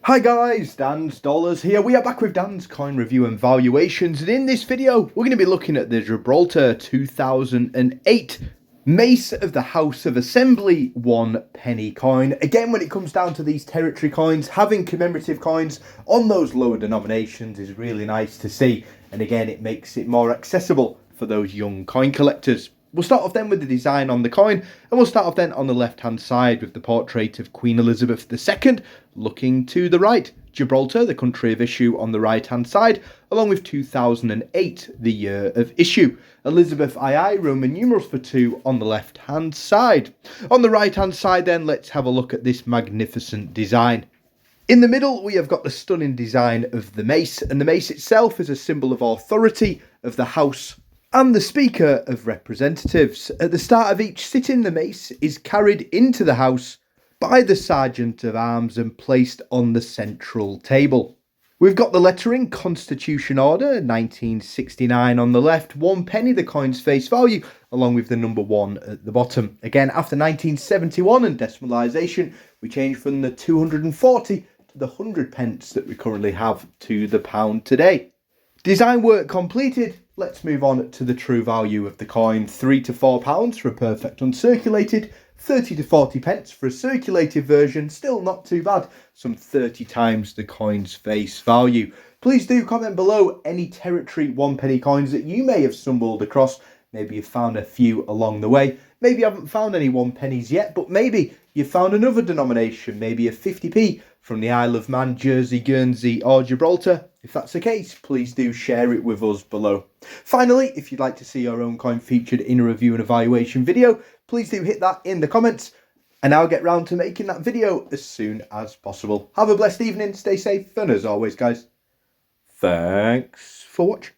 Hi guys, Dan's Dollars here. We are back with Dan's coin review and valuations, and in this video we're going to be looking at the Gibraltar 2008 Mace of the House of Assembly 1 penny coin. Again, when it comes down to these territory coins, having commemorative coins on those lower denominations is really nice to see, and again it makes it more accessible for those young coin collectors. We'll start off then with the design on the coin, and we'll start off then on the left-hand side with the portrait of Queen Elizabeth II, looking to the right. Gibraltar, the country of issue, on the right-hand side, along with 2008, the year of issue. Elizabeth II, Roman numerals for 2 on the left-hand side. On the right-hand side then, let's have a look at this magnificent design. In the middle, we have got the stunning design of the mace, and the mace itself is a symbol of authority of the House and the Speaker of Representatives. At the start of each sitting, the mace is carried into the House by the Sergeant of Arms and placed on the central table. We've got the lettering Constitution Order 1969 on the left, 1 penny the coin's face value, along with the number 1 at the bottom. Again, after 1971 and decimalisation, we changed from the 240 to the 100 pence that we currently have to the pound today. Design work completed. Let's move on to the true value of the coin. £3 to £4 for a perfect uncirculated, 30 to 40 pence for a circulated version. Still not too bad, some 30 times the coin's face value. Please do comment below any territory 1 penny coins that you may have stumbled across. Maybe you've found a few along the way. Maybe you haven't found any 1 pennies yet, but maybe you've found another denomination, maybe a 50p from the Isle of Man, Jersey, Guernsey or Gibraltar. If that's the case, please do share it with us below. Finally, if you'd like to see your own coin featured in a review and evaluation video, please do hit that in the comments, and I'll get round to making that video as soon as possible. Have a blessed evening, stay safe, and as always guys, thanks for watching.